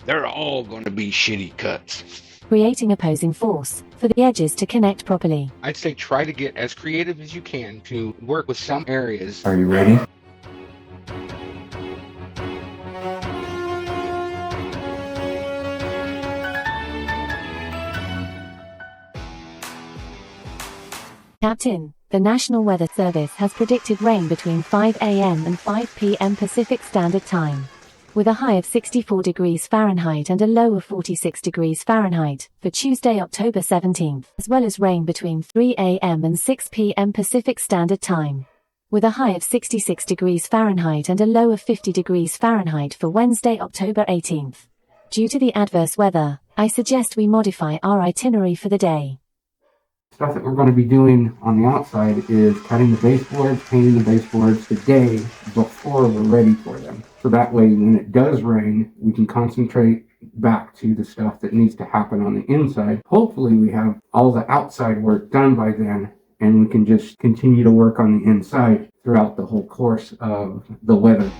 they're all going to be shitty cuts. Creating opposing force for the edges to connect properly. I'd say try to get as creative as you can to work with some areas. Are you ready? Captain, the National Weather Service has predicted rain between 5 a.m. and 5 p.m. Pacific Standard Time, with a high of 64 degrees Fahrenheit and a low of 46 degrees Fahrenheit for Tuesday, October 17th, as well as rain between 3 a.m. and 6 p.m. Pacific Standard Time, with a high of 66 degrees Fahrenheit and a low of 50 degrees Fahrenheit for Wednesday, October 18th. Due to the adverse weather, I suggest we modify our itinerary for the day. Stuff that we're going to be doing on the outside is cutting the baseboards, painting the baseboards the day before we're ready for them. So that way, when it does rain, we can concentrate back to the stuff that needs to happen on the inside. Hopefully, we have all the outside work done by then, and we can just continue to work on the inside throughout the whole course of the weather.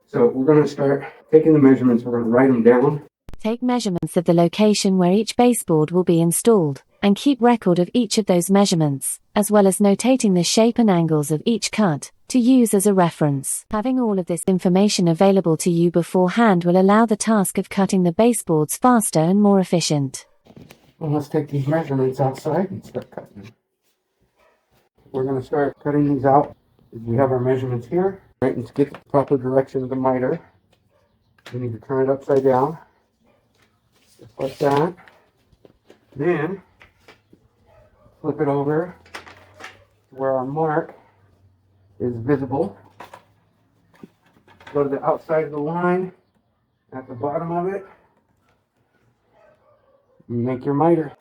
So we're going to start taking the measurements. We're going to write them down. Take measurements of the location where each baseboard will be installed, and keep record of each of those measurements, as well as notating the shape and angles of each cut, to use as a reference. Having all of this information available to you beforehand will allow the task of cutting the baseboards faster and more efficient. Well, let's take these measurements outside and start cutting them. We're going to start cutting these out. We have our measurements here. Right, and to get the proper direction of the miter, we need to turn it upside down. Just like that. Then flip it over to where our mark is visible. Go to the outside of the line at the bottom of it. Make your miter.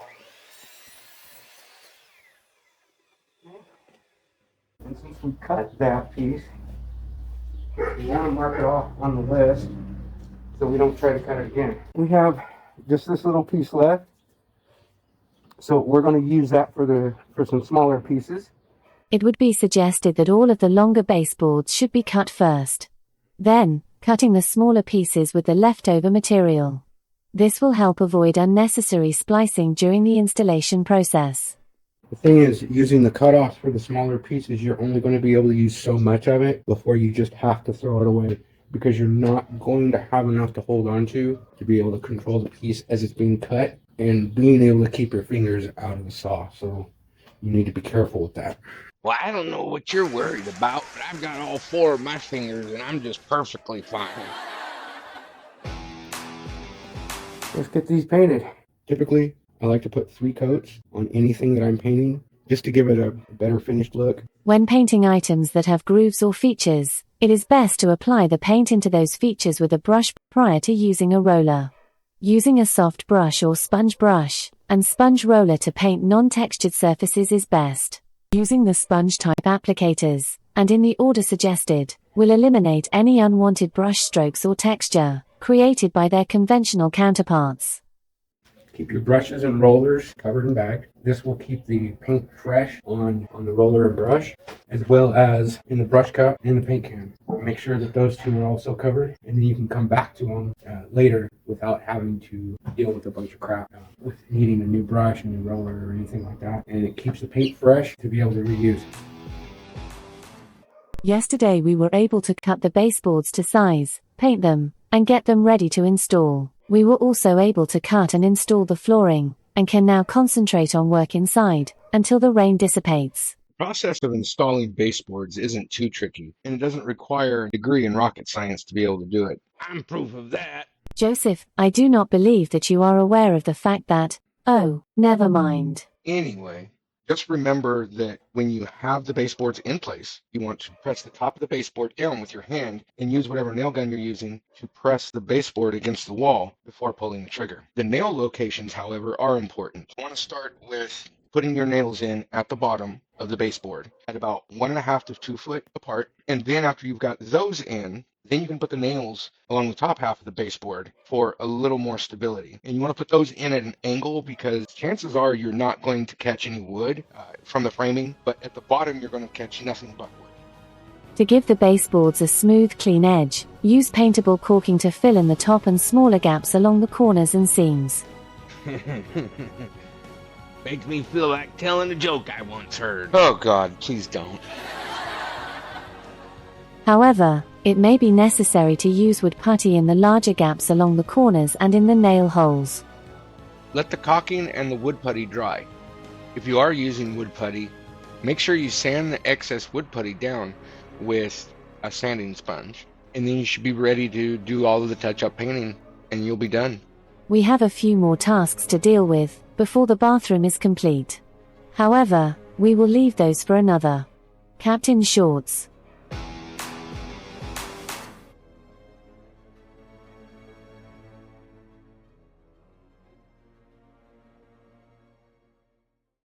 And since we cut that piece, we want to mark it off on the list so we don't try to cut it again. We have just this little piece left, so we're going to use that for some smaller pieces. It would be suggested that all of the longer baseboards should be cut first. Then, cutting the smaller pieces with the leftover material. This will help avoid unnecessary splicing during the installation process. The thing is, using the cutoffs for the smaller pieces, you're only going to be able to use so much of it before you just have to throw it away, because you're not going to have enough to hold on to be able to control the piece as it's being cut and being able to keep your fingers out of the saw. So you need to be careful with that. Well, I don't know what you're worried about, but I've got all 4 of my fingers and I'm just perfectly fine. Let's get these painted. Typically, I like to put 3 coats on anything that I'm painting just to give it a better finished look. When painting items that have grooves or features, it is best to apply the paint into those features with a brush prior to using a roller. Using a soft brush or sponge brush and sponge roller to paint non-textured surfaces is best. Using the sponge type applicators, and in the order suggested, will eliminate any unwanted brush strokes or texture created by their conventional counterparts. Keep your brushes and rollers covered and bagged. This will keep the paint fresh on the roller and brush, as well as in the brush cup and the paint can. Make sure that those 2 are also covered, and then you can come back to them later without having to deal with a bunch of crap with needing a new brush, a new roller, or anything like that. And it keeps the paint fresh to be able to reuse. Yesterday we were able to cut the baseboards to size, paint them, and get them ready to install. We were also able to cut and install the flooring, and can now concentrate on work inside, until the rain dissipates. The process of installing baseboards isn't too tricky, and it doesn't require a degree in rocket science to be able to do it. I'm proof of that. Joseph, I do not believe that you are aware of the fact that, oh, never mind. Anyway, just remember that when you have the baseboards in place, you want to press the top of the baseboard down with your hand and use whatever nail gun you're using to press the baseboard against the wall before pulling the trigger. The nail locations, however, are important. You want to start with putting your nails in at the bottom of the baseboard at about 1.5 to 2 foot apart. And then after you've got those in, then you can put the nails along the top half of the baseboard for a little more stability. And you want to put those in at an angle because chances are you're not going to catch any wood from the framing, but at the bottom you're going to catch nothing but wood. To give the baseboards a smooth, clean edge, use paintable caulking to fill in the top and smaller gaps along the corners and seams. Makes me feel like telling a joke I once heard. Oh God, please don't. However, it may be necessary to use wood putty in the larger gaps along the corners and in the nail holes. Let the caulking and the wood putty dry. If you are using wood putty, make sure you sand the excess wood putty down with a sanding sponge, and then you should be ready to do all of the touch-up painting, and you'll be done. We have a few more tasks to deal with before the bathroom is complete. However, we will leave those for another. Captain Shorts.